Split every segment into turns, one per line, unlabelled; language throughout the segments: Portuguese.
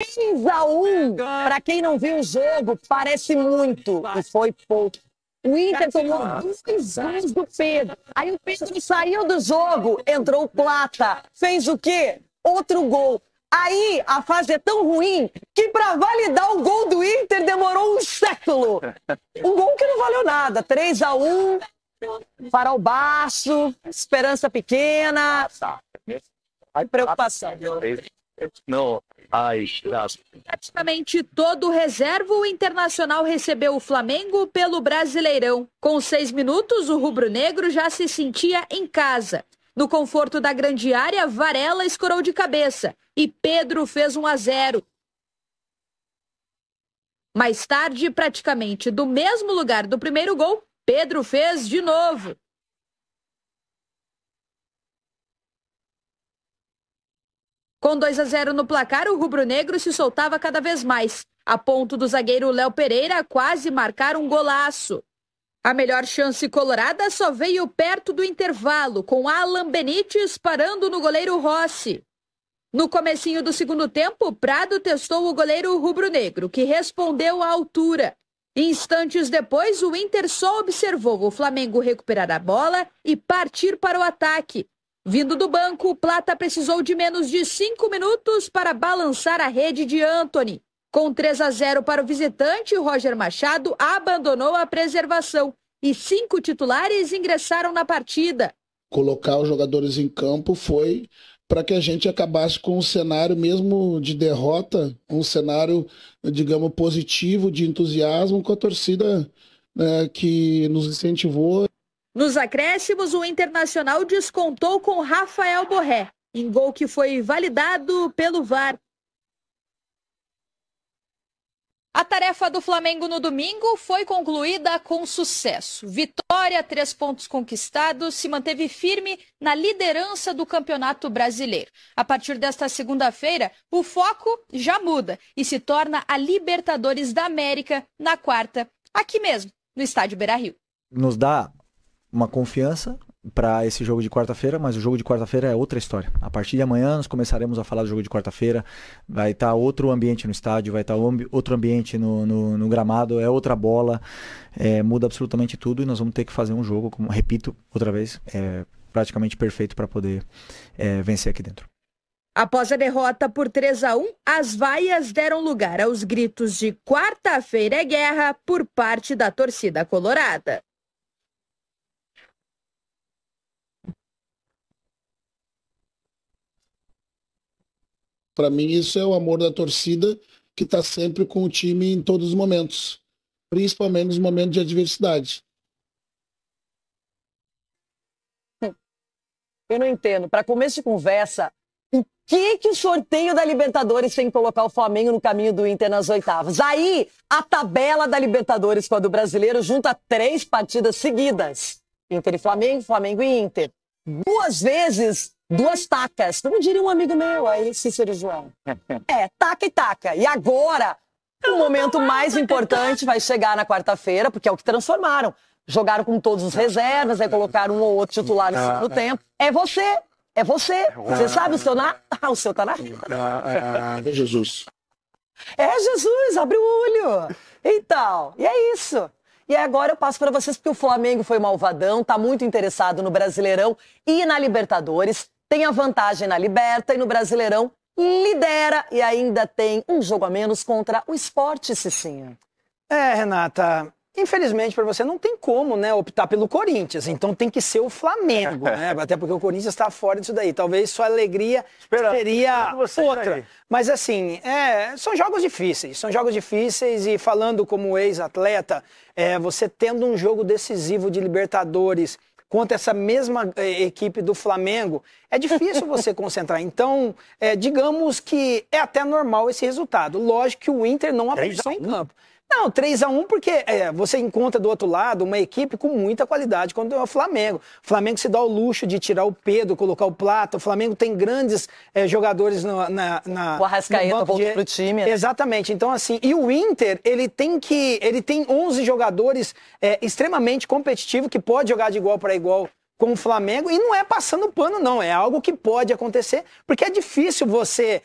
3-1. Para quem não viu o jogo, parece muito e foi pouco. O Inter tomou 2 gols do Pedro. Aí o Pedro saiu do jogo, entrou o Plata. Fez o quê? Outro gol. Aí a fase é tão ruim que para validar o gol do Inter demorou um século. Um gol que não valeu nada. 3-1, farol baixo, esperança pequena. Preocupação.
Não,
praticamente todo o reserva, o Internacional recebeu o Flamengo pelo Brasileirão. Com 6 minutos, o rubro-negro já se sentia em casa. No conforto da grande área, Varela escorou de cabeça e Pedro fez 1-0. Mais tarde, praticamente do mesmo lugar do primeiro gol, Pedro fez de novo. Com 2-0 no placar, o rubro-negro se soltava cada vez mais, a ponto do zagueiro Léo Pereira quase marcar um golaço. A melhor chance colorada só veio perto do intervalo, com Alan Benítez parando no goleiro Rossi. No comecinho do segundo tempo, Prado testou o goleiro rubro-negro, que respondeu à altura. Instantes depois, o Inter só observou o Flamengo recuperar a bola e partir para o ataque. Vindo do banco, o Plata precisou de menos de 5 minutos para balançar a rede de Antony. Com 3-0 para o visitante, Roger Machado abandonou a preservação e 5 titulares ingressaram na partida.
Colocar os jogadores em campo foi para que a gente acabasse com um cenário mesmo de derrota, um cenário, digamos, positivo, de entusiasmo com a torcida, né, que nos incentivou.
Nos acréscimos, o Internacional descontou com Rafael Borré, em gol que foi validado pelo VAR. A tarefa do Flamengo no domingo foi concluída com sucesso. Vitória, 3 pontos conquistados, se manteve firme na liderança do Campeonato Brasileiro. A partir desta segunda-feira, o foco já muda e se torna a Libertadores da América na quarta, aqui mesmo, no estádio Beira-Rio.
Nos dá uma confiança para esse jogo de quarta-feira, mas o jogo de quarta-feira é outra história. A partir de amanhã nós começaremos a falar do jogo de quarta-feira, vai estar outro ambiente no estádio, vai estar outro ambiente no gramado, é outra bola, muda absolutamente tudo e nós vamos ter que fazer um jogo, como repito outra vez, praticamente perfeito para poder vencer aqui dentro.
Após a derrota por 3-1, as vaias deram lugar aos gritos de quarta-feira é guerra por parte da torcida colorada.
Para mim, isso é o amor da torcida que está sempre com o time em todos os momentos, principalmente nos momentos de adversidade.
Eu não entendo. Para começo de conversa, o que o sorteio da Libertadores tem que colocar o Flamengo no caminho do Inter nas oitavas? Aí, a tabela da Libertadores com a do Brasileiro junta 3 partidas seguidas. Inter e Flamengo, Flamengo e Inter. 2 vezes... 2 tacas, como diria um amigo meu, aí Cícero João. Taca e taca. E agora, o momento mais importante vai chegar na quarta-feira, porque é o que transformaram. Jogaram com todos os reservas, aí colocaram um ou outro titular no segundo tempo. É você. Você sabe o seu o seu tá na
É Jesus.
É Jesus, abre o olho. Então, e é isso. E agora eu passo para vocês, porque o Flamengo foi malvadão, tá muito interessado no Brasileirão e na Libertadores. Tem a vantagem na Liberta e no Brasileirão lidera e ainda tem um jogo a menos contra o Sport, Cicinha.
Renata, infelizmente para você não tem como, né, optar pelo Corinthians, então tem que ser o Flamengo, né? Até porque o Corinthians está fora disso daí. Talvez sua alegria seria outra. Mas assim, são jogos difíceis e falando como ex-atleta, você tendo um jogo decisivo de Libertadores contra essa mesma equipe do Flamengo, é difícil você concentrar. Então, digamos que é até normal esse resultado. Lógico que o Inter não apareceu em campo. Não, 3-1 porque você encontra do outro lado uma equipe com muita qualidade contra o Flamengo. O Flamengo se dá o luxo de tirar o Pedro, colocar o Plata. O Flamengo tem grandes jogadores
o Arrascaeta voltou pro time. Né?
Exatamente. Então, assim, e o Inter, ele tem 11 jogadores extremamente competitivos que pode jogar de igual para igual com o Flamengo. E não é passando pano, não. É algo que pode acontecer, porque é difícil você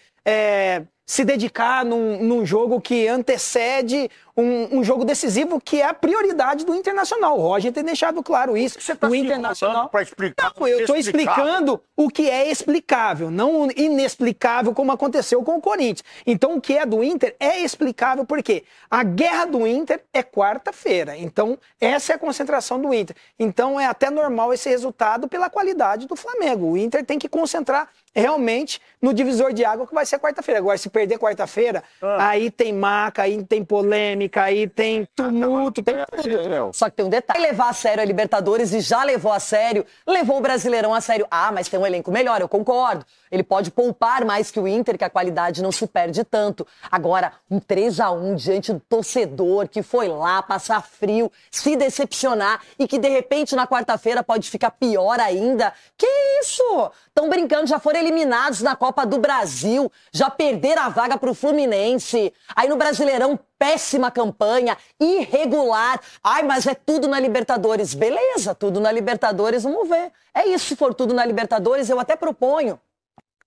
se dedicar num jogo que antecede um jogo decisivo, que é a prioridade do Internacional. O Roger tem deixado claro isso.
Você está
o Internacional
para explicar?
Não, eu estou explicando o que é explicável, não inexplicável como aconteceu com o Corinthians. Então, o que é do Inter é explicável porque a guerra do Inter é quarta-feira. Então, essa é a concentração do Inter. Então, é até normal esse resultado pela qualidade do Flamengo. O Inter tem que concentrar realmente no divisor de água que vai ser quarta-feira. Agora, se perder quarta-feira, aí tem maca, aí tem polêmica, aí tem tumulto, tem tudo.
Só que tem um detalhe. Levar a sério a Libertadores e já levou a sério, levou o Brasileirão a sério. Ah, mas tem um elenco melhor, eu concordo. Ele pode poupar mais que o Inter, que a qualidade não se perde tanto. Agora, um 3-1 diante do torcedor que foi lá passar frio, se decepcionar e que de repente na quarta-feira pode ficar pior ainda. Que isso? Estão brincando, já foram eliminados na Copa do Brasil, já perderam a vaga pro Fluminense. Aí no Brasileirão, péssima campanha, irregular. Ai, mas é tudo na Libertadores. Beleza, tudo na Libertadores, vamos ver. É isso, se for tudo na Libertadores, eu até proponho.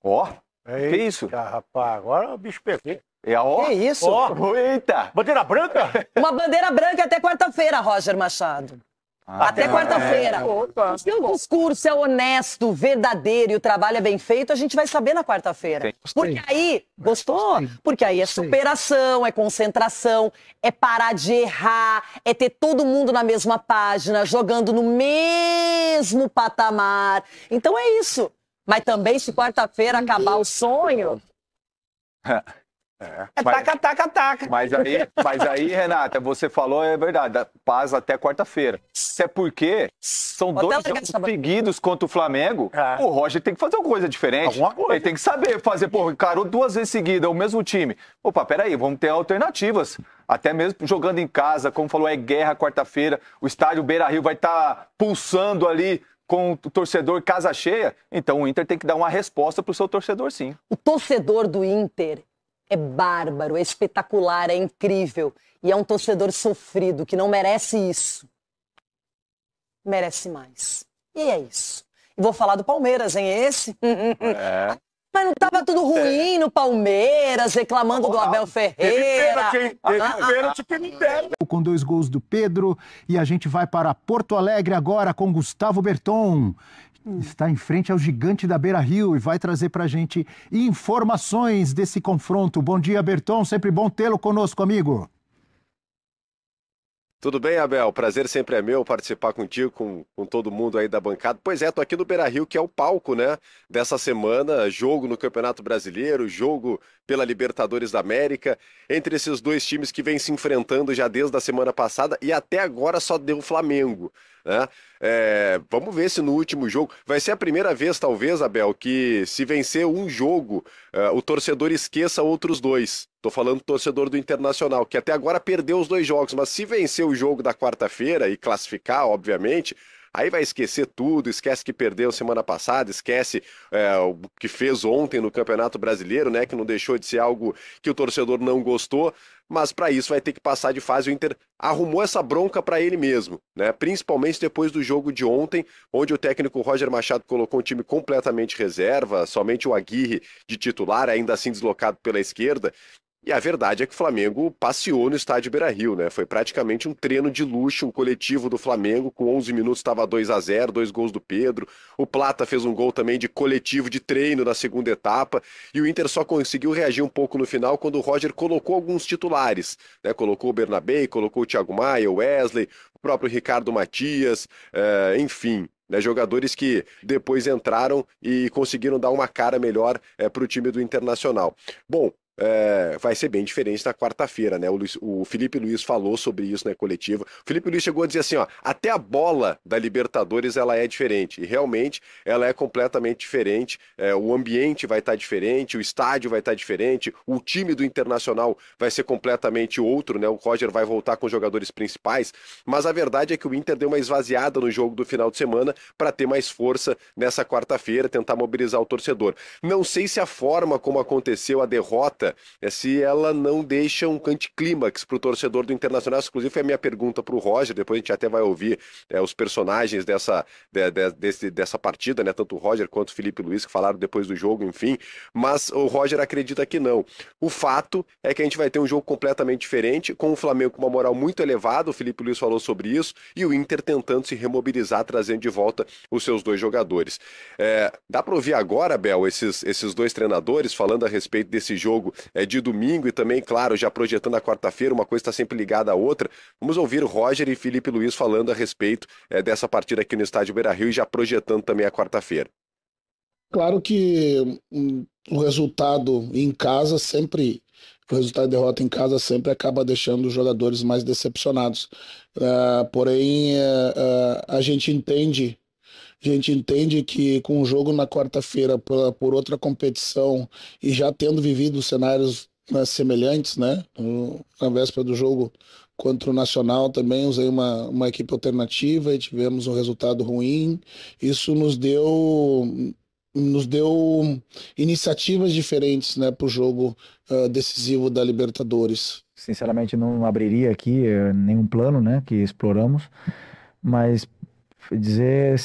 Ó, que isso?
Rapaz, agora o bicho pegou.
Que isso?
Eita!
Bandeira branca?
Uma bandeira branca até quarta-feira, Roger Machado. Até quarta-feira. Se o discurso é honesto, verdadeiro e o trabalho é bem feito, a gente vai saber na quarta-feira. Porque aí, gostou? Porque aí é superação, é concentração, é parar de errar, é ter todo mundo na mesma página, jogando no mesmo patamar. Então é isso. Mas também, se quarta-feira acabar o sonho...
Taca.
Mas aí, Renata, você falou, é verdade, paz até quarta-feira. Isso é porque são dois jogos seguidos contra o Flamengo, o Roger tem que fazer uma coisa diferente.
Alguma coisa.
Ele tem que saber fazer, encarou 2 vezes seguidas o mesmo time. Opa, peraí, vamos ter alternativas. Até mesmo jogando em casa, como falou, é guerra quarta-feira, o estádio Beira-Rio vai estar pulsando ali com o torcedor casa cheia. Então o Inter tem que dar uma resposta pro seu torcedor, sim.
O torcedor do Inter é bárbaro, é espetacular, é incrível. E é um torcedor sofrido, que não merece isso. Merece mais. E é isso. E vou falar do Palmeiras, hein? Esse? Mas não estava tudo ruim no Palmeiras, reclamando do Abel Ferreira.
Com 2 gols do Pedro. E a gente vai para Porto Alegre agora com Gustavo Berton. Está em frente ao gigante da Beira-Rio e vai trazer para a gente informações desse confronto. Bom dia, Berton. Sempre bom tê-lo conosco, amigo.
Tudo bem, Abel? Prazer sempre é meu participar contigo, com todo mundo aí da bancada. Pois é, tô aqui no Beira-Rio, que é o palco, né, dessa semana, jogo no Campeonato Brasileiro, jogo pela Libertadores da América, entre esses dois times que vêm se enfrentando já desde a semana passada e até agora só deu Flamengo, né? Vamos ver se no último jogo, vai ser a primeira vez talvez, Abel, que se vencer um jogo, o torcedor esqueça outros 2. Tô falando do torcedor do Internacional, que até agora perdeu os 2 jogos, mas se vencer o jogo da quarta-feira e classificar, obviamente, aí vai esquecer tudo, esquece que perdeu semana passada, esquece o que fez ontem no Campeonato Brasileiro, né, que não deixou de ser algo que o torcedor não gostou, mas para isso vai ter que passar de fase. O Inter arrumou essa bronca para ele mesmo, né, principalmente depois do jogo de ontem, onde o técnico Roger Machado colocou um time completamente reserva, somente o Aguirre de titular, ainda assim deslocado pela esquerda. E a verdade é que o Flamengo passeou no estádio Beira-Rio, né? Foi praticamente um treino de luxo, um coletivo do Flamengo, com 11 minutos estava 2-0, 2 gols do Pedro. O Plata fez um gol também de coletivo de treino na segunda etapa. E o Inter só conseguiu reagir um pouco no final quando o Roger colocou alguns titulares, né? Colocou o Bernabé, colocou o Thiago Maia, o Wesley, o próprio Ricardo Matias, enfim, né, jogadores que depois entraram e conseguiram dar uma cara melhor para o time do Internacional. Bom, vai ser bem diferente na quarta-feira, né? O Felipe Luiz falou sobre isso na coletiva. O Felipe Luiz chegou a dizer assim, ó, até a bola da Libertadores ela é diferente, e realmente ela é completamente diferente. O ambiente vai estar diferente, o estádio vai estar diferente, o time do Internacional vai ser completamente outro, né? O Roger vai voltar com os jogadores principais, mas a verdade é que o Inter deu uma esvaziada no jogo do final de semana para ter mais força nessa quarta-feira, tentar mobilizar o torcedor. Não sei se a forma como aconteceu a derrota feita, se ela não deixa um anticlímax para o torcedor do Internacional. Inclusive foi a minha pergunta para o Roger, depois a gente até vai ouvir os personagens dessa partida, né? Tanto o Roger quanto o Felipe Luiz, que falaram depois do jogo, enfim, mas o Roger acredita que não. O fato é que a gente vai ter um jogo completamente diferente, com o Flamengo com uma moral muito elevada, o Felipe Luiz falou sobre isso, e o Inter tentando se remobilizar, trazendo de volta os seus dois jogadores. Dá para ouvir agora, Bel, esses dois treinadores falando a respeito desse jogo de domingo e também, claro, já projetando a quarta-feira, uma coisa está sempre ligada à outra. Vamos ouvir o Roger e Felipe Luiz falando a respeito dessa partida aqui no estádio Beira-Rio e já projetando também a quarta-feira.
Claro que o resultado em casa sempre, o resultado de derrota em casa sempre acaba deixando os jogadores mais decepcionados. Porém, a gente entende que com o jogo na quarta-feira por outra competição e já tendo vivido cenários semelhantes, né? Na véspera do jogo contra o Nacional também usei uma equipe alternativa e tivemos um resultado ruim. Isso nos deu iniciativas diferentes, né, para o jogo decisivo da Libertadores.
Sinceramente, não abriria aqui nenhum plano, né, que exploramos, mas dizer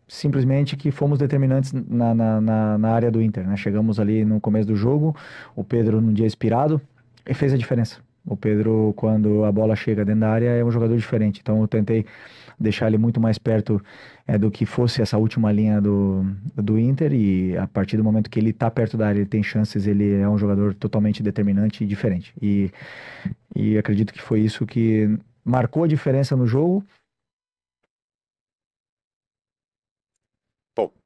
simplesmente que fomos determinantes na área do Inter, né? Chegamos ali no começo do jogo, o Pedro num dia inspirado e fez a diferença. O Pedro, quando a bola chega dentro da área, é um jogador diferente, então eu tentei deixar ele muito mais perto do que fosse essa última linha do Inter, e a partir do momento que ele está perto da área, ele tem chances, ele é um jogador totalmente determinante e diferente, e acredito que foi isso que marcou a diferença no jogo.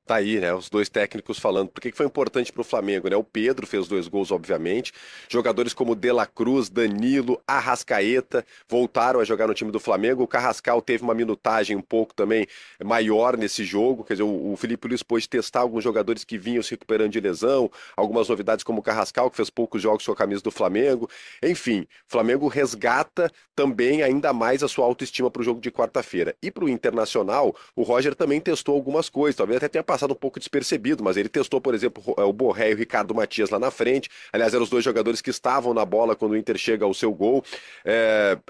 Tá aí, né? Os dois técnicos falando. Por que foi importante para o Flamengo, né? O Pedro fez 2 gols, obviamente. Jogadores como De La Cruz, Danilo, Arrascaeta voltaram a jogar no time do Flamengo. O Carrascal teve uma minutagem um pouco também maior nesse jogo. Quer dizer, o Felipe Luiz pôde testar alguns jogadores que vinham se recuperando de lesão. Algumas novidades como o Carrascal, que fez poucos jogos com a camisa do Flamengo. Enfim, o Flamengo resgata também ainda mais a sua autoestima para o jogo de quarta-feira. E para o Internacional, o Roger também testou algumas coisas. Talvez até tenha passado um pouco despercebido, mas ele testou, por exemplo, o Borré e o Ricardo Matias lá na frente. Aliás, eram os dois jogadores que estavam na bola quando o Inter chega ao seu gol.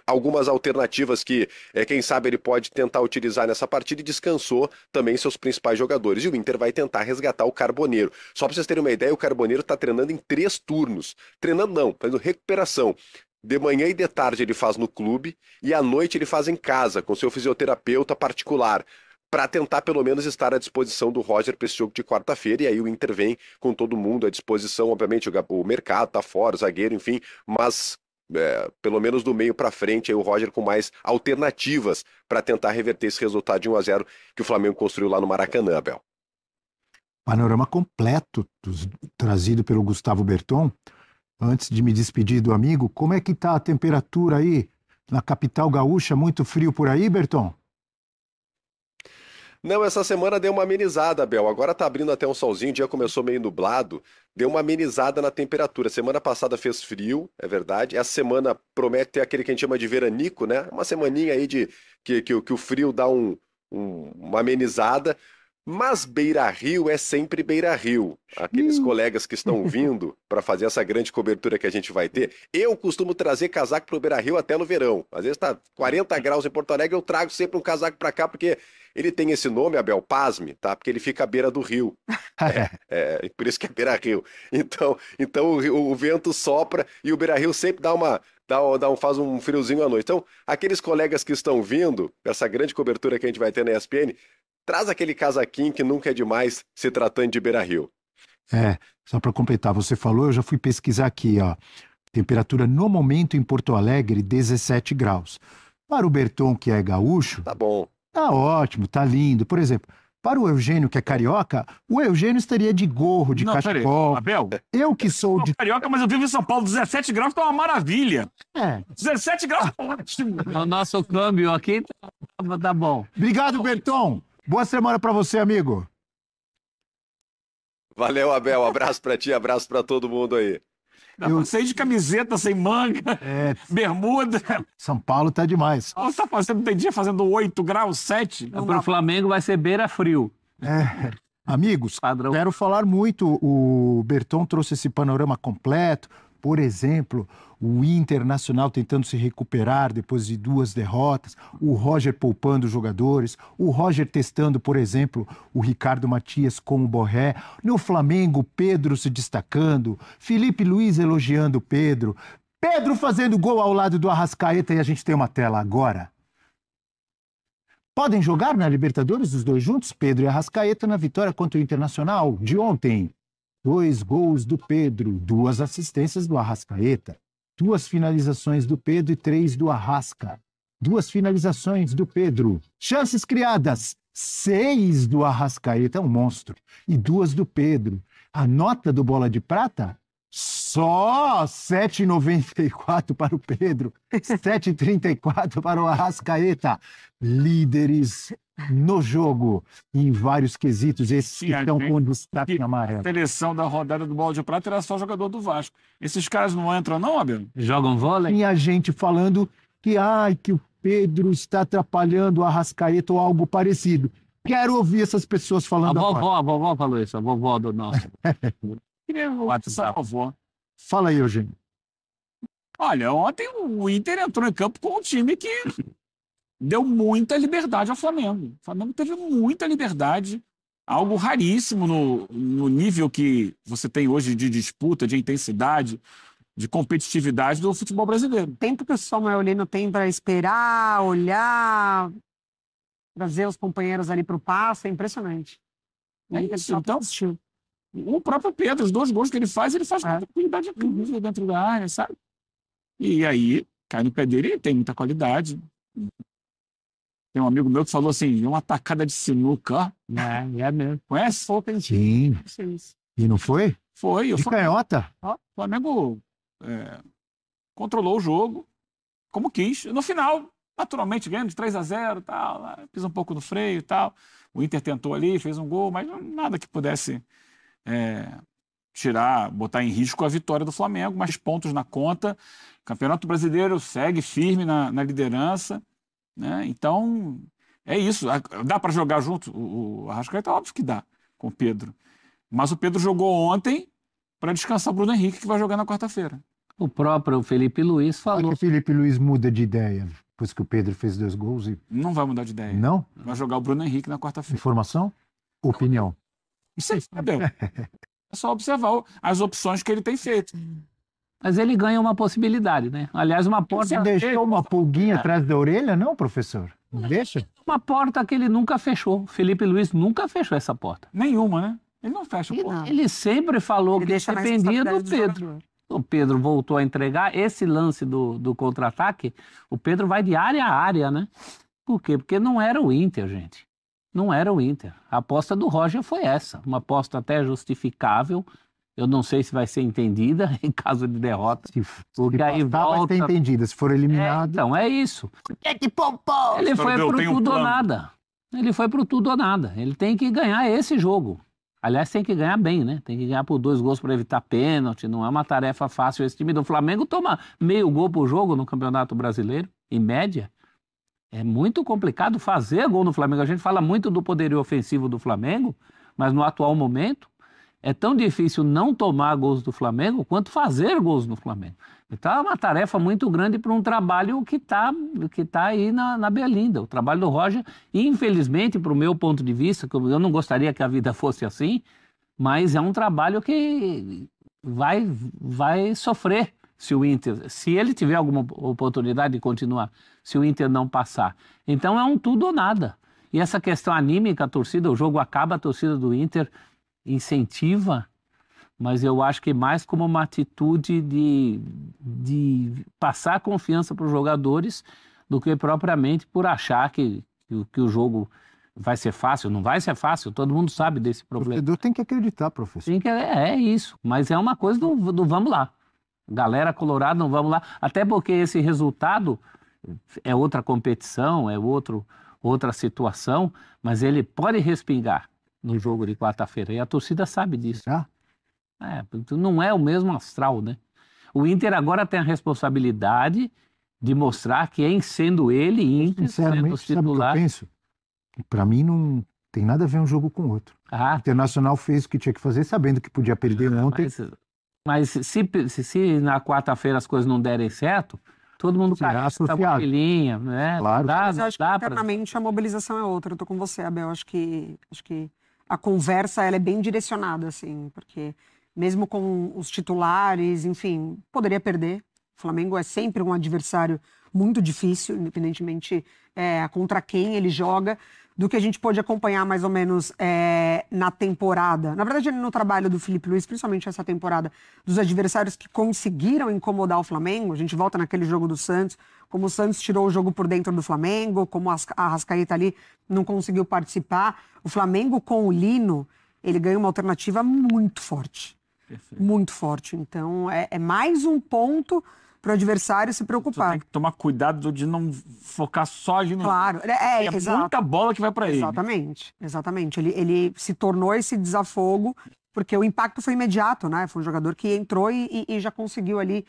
Algumas alternativas que, quem sabe, ele pode tentar utilizar nessa partida, e descansou também seus principais jogadores. E o Inter vai tentar resgatar o Carboneiro. Só para vocês terem uma ideia, o Carboneiro está treinando em 3 turnos. Treinando não, fazendo recuperação. De manhã e de tarde ele faz no clube e à noite ele faz em casa, com seu fisioterapeuta particular, para tentar pelo menos estar à disposição do Roger para esse jogo de quarta-feira. E aí o Inter vem com todo mundo à disposição, obviamente o mercado tá fora, o zagueiro, enfim, mas pelo menos do meio para frente aí o Roger com mais alternativas para tentar reverter esse resultado de 1-0 que o Flamengo construiu lá no Maracanã, Abel.
Panorama completo trazido pelo Gustavo Berton. Antes de me despedir do amigo, como é que tá a temperatura aí na capital gaúcha? Muito frio por aí, Berton?
Não, essa semana deu uma amenizada, Abel. Agora tá abrindo até um solzinho, o dia começou meio nublado, deu uma amenizada na temperatura. Semana passada fez frio, é verdade. Essa semana promete ter aquele que a gente chama de veranico, né? Uma semaninha aí que o frio dá uma amenizada. Mas Beira-Rio é sempre Beira-Rio. Aqueles colegas que estão vindo para fazer essa grande cobertura que a gente vai ter, eu costumo trazer casaco para o Beira-Rio até no verão. Às vezes está 40 graus em Porto Alegre, eu trago sempre um casaco para cá, porque ele tem esse nome, Abel, pasme, tá? Porque ele fica à beira do rio. Por isso que é Beira-Rio. Então o vento sopra e o Beira-Rio sempre faz um friozinho à noite. Então, aqueles colegas que estão vindo, essa grande cobertura que a gente vai ter na ESPN, traz aquele casaquinho que nunca é demais se tratando de Beira-Rio.
Só para completar, você falou, eu já fui pesquisar aqui, ó. Temperatura no momento em Porto Alegre, 17 graus. Para o Berton, que é gaúcho...
Tá bom.
Tá ótimo, tá lindo. Por exemplo, para o Eugênio, que é carioca, o Eugênio estaria de gorro, de cachecol.
Abel,
eu que sou de...
carioca, mas eu vivo em São Paulo, 17 graus tá uma maravilha. 17 graus tá ótimo.
O nosso câmbio aqui tá bom.
Obrigado, Berton. Boa semana para você, amigo.
Valeu, Abel. Abraço para ti, abraço para todo mundo aí.
Eu sei de camiseta, sem manga, bermuda.
São Paulo tá demais.
Tem dia fazendo 8 graus, 7.
Para o Flamengo vai ser beira-frio.
Amigos, quero falar muito. O Berton trouxe esse panorama completo. Por exemplo, o Internacional tentando se recuperar depois de 2 derrotas, o Roger poupando jogadores, o Roger testando, por exemplo, o Ricardo Matias com o Borré. No Flamengo, Pedro se destacando, Felipe Luiz elogiando o Pedro, Pedro fazendo gol ao lado do Arrascaeta, e a gente tem uma tela agora. Podem jogar na Libertadores os dois juntos? Pedro e Arrascaeta na vitória contra o Internacional de ontem. 2 gols do Pedro, 2 assistências do Arrascaeta, 2 finalizações do Pedro e 3 do Arrasca. 2 finalizações do Pedro. Chances criadas, 6 do Arrascaeta, é um monstro, e 2 do Pedro. A nota do Bola de Prata? Só 7,94 para o Pedro, 7,34 para o Arrascaeta. Líderes no jogo, em vários quesitos, esses que estão com destaque amarelo.
A seleção da rodada do Bola de Prata era só jogador do Vasco. Esses caras não entram não, Abel?
Jogam vôlei?
Tinha gente falando que o Pedro está atrapalhando o Arrascaeta ou algo parecido. Quero ouvir essas pessoas falando
a vovó falou isso, a vovó do nosso.
Queria essa vovó.
Fala aí, Eugênio.
Olha, ontem o Inter entrou em campo com um time que deu muita liberdade ao Flamengo. O Flamengo teve muita liberdade, algo raríssimo no nível que você tem hoje de disputa, de intensidade, de competitividade do futebol brasileiro.
O tempo que o Samuel Lino tem para esperar, olhar, trazer os companheiros ali para o passe, é impressionante.
É isso, então, o próprio Pedro, os 2 gols que ele faz com tranquilidade incrível dentro da área, sabe? E aí, cai no pé dele, ele tem muita qualidade. Tem um amigo meu que falou assim, uma tacada de sinuca.
É mesmo.
Conhece?
Sim. E não foi?
Foi.
De canhota?
O Flamengo controlou o jogo como quis. No final, naturalmente, ganhando de 3-0, tal, pisa um pouco no freio e tal. O Inter tentou ali, fez um gol, mas nada que pudesse botar em risco a vitória do Flamengo, mais pontos na conta. O Campeonato Brasileiro segue firme na liderança, né? Então, é isso. Dá para jogar junto? O Arrascaeta, óbvio que dá, com o Pedro. Mas o Pedro jogou ontem para descansar o Bruno Henrique, que vai jogar na quarta-feira.
O próprio Felipe Luiz falou.
Que o Felipe Luiz muda de ideia depois que o Pedro fez 2 gols e...
Não vai mudar de ideia.
Não?
Vai jogar o Bruno Henrique na quarta-feira.
Informação? Opinião?
Isso aí, Abel. É só observar as opções que ele tem feito.
Mas ele ganha uma possibilidade, né? Aliás, uma porta...
Você deixou uma pulguinha atrás da orelha, não, professor? Não deixa?
Uma porta que ele nunca fechou. Felipe Luiz nunca fechou essa porta.
Nenhuma, né? Ele não fecha a porta.
Ele sempre falou que dependia do Pedro. O Pedro voltou a entregar esse lance do contra-ataque. O Pedro vai de área a área, né? Por quê? Porque não era o Inter, gente. Não era o Inter. A aposta do Roger foi essa. Uma aposta até justificável. Eu não sei se vai ser entendida em caso de derrota. Porque aí volta...
vai ser entendida. Se for eliminado...
então, é isso. Que poupou! Ele foi pro tudo ou nada. Ele foi pro tudo ou nada. Ele tem que ganhar esse jogo. Aliás, tem que ganhar bem, né? Tem que ganhar por 2 gols para evitar pênalti. Não é uma tarefa fácil. Esse time do Flamengo toma meio gol por jogo no Campeonato Brasileiro, em média. É muito complicado fazer gol no Flamengo. A gente fala muito do poderio ofensivo do Flamengo, mas no atual momento é tão difícil não tomar gols do Flamengo quanto fazer gols no Flamengo. Então é uma tarefa muito grande para um trabalho que tá aí na berlinda. O trabalho do Roger, infelizmente, para o meu ponto de vista, que eu não gostaria que a vida fosse assim, mas é um trabalho que vai sofrer se ele tiver alguma oportunidade de continuar, se o Inter não passar. Então é um tudo ou nada. E essa questão anímica, a torcida, o jogo acaba, a torcida do Inter incentiva, mas eu acho que mais como uma atitude de passar confiança para os jogadores do que propriamente por achar que o jogo vai ser fácil. Não vai ser fácil, todo mundo sabe desse problema. O
torcedor tem que acreditar, professor.
É isso, mas é uma coisa do vamos lá. Galera colorada, não vamos lá. Até porque esse resultado é outra competição, é outra situação, mas ele pode respingar no jogo de quarta-feira. E a torcida sabe disso. Não é o mesmo astral, né? O Inter agora tem a responsabilidade de mostrar que sendo ele, Inter, sendo titular...
Sabe o que eu penso? Para mim não tem nada a ver um jogo com o outro. O Internacional fez o que tinha que fazer, sabendo que podia perder ontem.
Mas se na quarta-feira as coisas não derem certo, todo mundo cai essa mochilinha, né?
Claro.
Mas eu acho que internamente a mobilização é outra. Eu tô com você, Abel. Acho que a conversa ela é bem direcionada, assim, porque mesmo com os titulares, enfim, poderia perder. O Flamengo é sempre um adversário muito difícil, independentemente contra quem ele joga, do que a gente pôde acompanhar mais ou menos na temporada. Na verdade, no trabalho do Felipe Luiz, principalmente essa temporada, dos adversários que conseguiram incomodar o Flamengo. A gente volta naquele jogo do Santos, como o Santos tirou o jogo por dentro do Flamengo, como a Arrascaeta ali não conseguiu participar. O Flamengo com o Lino, ele ganha uma alternativa muito forte. Perfeito. Muito forte. Então, é mais um ponto para o adversário se preocupar.
Você tem que tomar cuidado de não focar só ali no...
Claro,
exato. Muita bola que vai para ele.
Exatamente. Ele se tornou esse desafogo, porque o impacto foi imediato, né? Foi um jogador que entrou e já conseguiu ali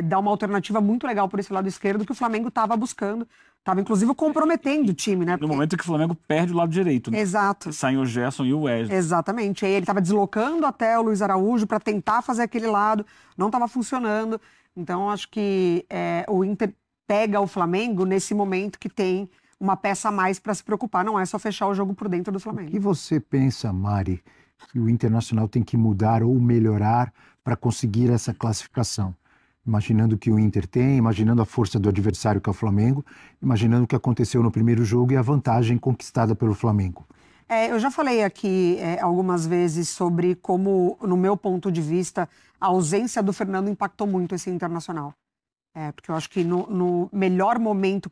dar uma alternativa muito legal por esse lado esquerdo que o Flamengo estava buscando. Estava, inclusive, comprometendo o time, né?
No momento que o Flamengo perde o lado direito. Né?
Exato.
Saem o Gerson e o Wesley.
Exatamente. Aí ele estava deslocando até o Luiz Araújo para tentar fazer aquele lado. Não estava funcionando. Então, acho que o Inter pega o Flamengo nesse momento que tem uma peça a mais para se preocupar. Não é só fechar o jogo por dentro do Flamengo.
O que você pensa, Mari, que o Internacional tem que mudar ou melhorar para conseguir essa classificação? Imaginando que o Inter tem, imaginando a força do adversário que é o Flamengo, imaginando o que aconteceu no primeiro jogo e a vantagem conquistada pelo Flamengo.
Eu já falei aqui algumas vezes sobre como, no meu ponto de vista, a ausência do Fernando impactou muito esse Internacional. Porque eu acho que no melhor momento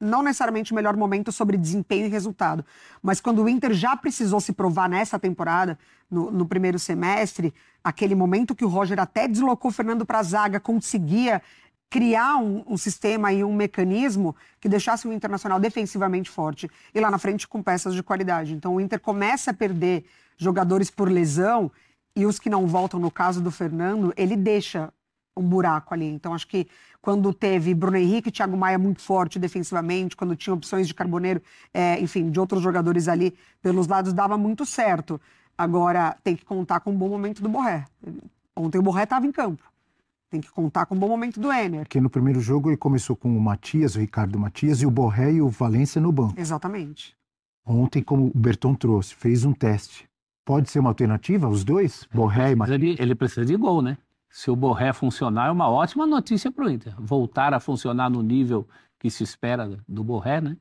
não necessariamente o melhor momento sobre desempenho e resultado, mas quando o Inter já precisou se provar nessa temporada, no primeiro semestre, aquele momento que o Roger até deslocou o Fernando para a zaga, conseguia criar um sistema e um mecanismo que deixasse o Internacional defensivamente forte e lá na frente com peças de qualidade. Então o Inter começa a perder jogadores por lesão e os que não voltam, no caso do Fernando, ele deixa um buraco ali. Então acho que quando teve Bruno Henrique e Thiago Maia muito forte defensivamente, quando tinha opções de Carboneiro, enfim, de outros jogadores ali pelos lados, dava muito certo. Agora tem que contar com um bom momento do Borré. Ontem o Borré estava em campo. Tem que contar com um bom momento do Enner.
Porque no primeiro jogo ele começou com o Matias, o Ricardo Matias, e o Borré e o Valência no banco.
Exatamente.
Ontem, como o Berton trouxe, fez um teste. Pode ser uma alternativa, os dois? Borré e Matias?
Ele precisa de gol, né? Se o Borré funcionar, é uma ótima notícia para o Inter. Voltar a funcionar no nível que se espera do Borré, né?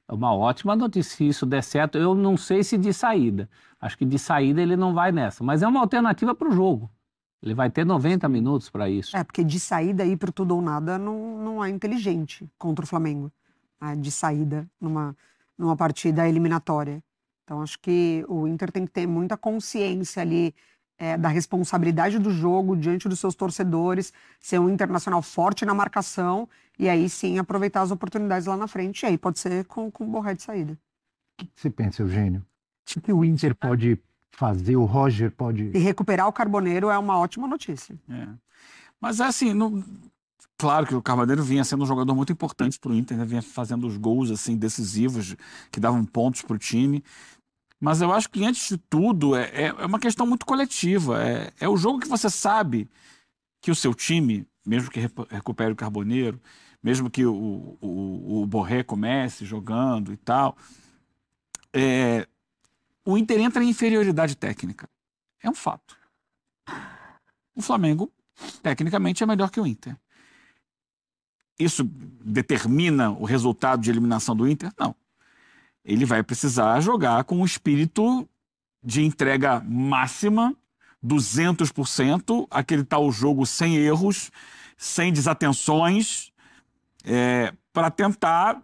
É uma ótima notícia. Se isso der certo, eu não sei se de saída. Acho que de saída ele não vai nessa. Mas é uma alternativa para o jogo. Ele vai ter 90 minutos para isso.
Porque de saída ir para tudo ou nada não é inteligente contra o Flamengo. De saída numa partida eliminatória. Então acho que o Inter tem que ter muita consciência ali da responsabilidade do jogo diante dos seus torcedores, ser um Internacional forte na marcação e aí sim aproveitar as oportunidades lá na frente. E aí pode ser com o Borré de saída.
O que você pensa, Eugênio? O que o Inter pode fazer, o Roger pode...
E recuperar o Carboneiro é uma ótima notícia.
Mas assim, claro que o Carboneiro vinha sendo um jogador muito importante para o Inter, né? Vinha fazendo os gols assim, decisivos, que davam pontos para o time. Mas eu acho que, antes de tudo, é uma questão muito coletiva. É o jogo que você sabe que o seu time, mesmo que recupere o Carboneiro, mesmo que o Borré comece jogando e tal, o Inter entra em inferioridade técnica. É um fato. O Flamengo, tecnicamente, é melhor que o Inter. Isso determina o resultado de eliminação do Inter? Não. Ele vai precisar jogar com um espírito de entrega máxima, 200%, aquele tal jogo sem erros, sem desatenções, para tentar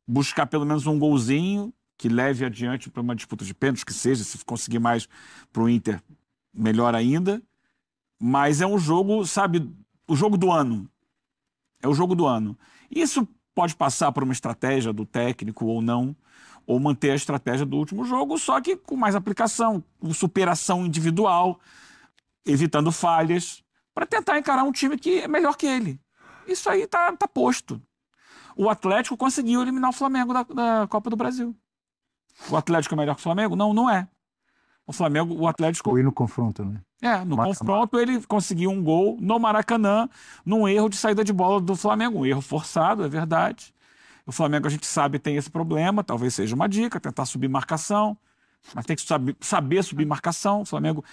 buscar pelo menos um golzinho que leve adiante para uma disputa de pênaltis, que seja, se conseguir mais para o Inter, melhor ainda. Mas é um jogo, sabe, o jogo do ano. É o jogo do ano. Isso pode passar por uma estratégia do técnico ou não, ou manter a estratégia do último jogo, só que com mais aplicação, com superação individual, evitando falhas, para tentar encarar um time que é melhor que ele. Isso aí tá posto. O Atlético conseguiu eliminar o Flamengo da Copa do Brasil. O Atlético é melhor que o Flamengo? Não, não é. o Flamengo, o Atlético...
Foi no confronto, né?
No confronto ele conseguiu um gol no Maracanã, num erro de saída de bola do Flamengo. Um erro forçado, é verdade. O Flamengo, a gente sabe, tem esse problema, talvez seja uma dica, tentar subir marcação, mas tem que saber subir marcação. O Flamengo,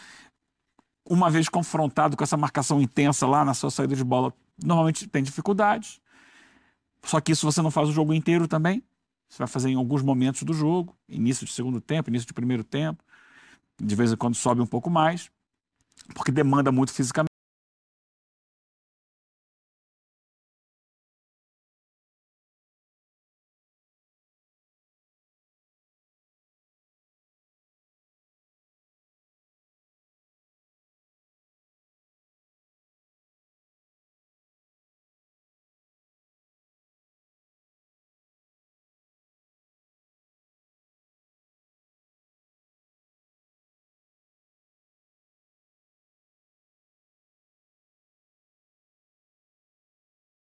uma vez confrontado com essa marcação intensa lá na sua saída de bola, normalmente tem dificuldades. Só que isso você não faz o jogo inteiro também. Você vai fazer em alguns momentos do jogo, início de segundo tempo, início de primeiro tempo. De vez em quando sobe um pouco mais, porque demanda muito fisicamente.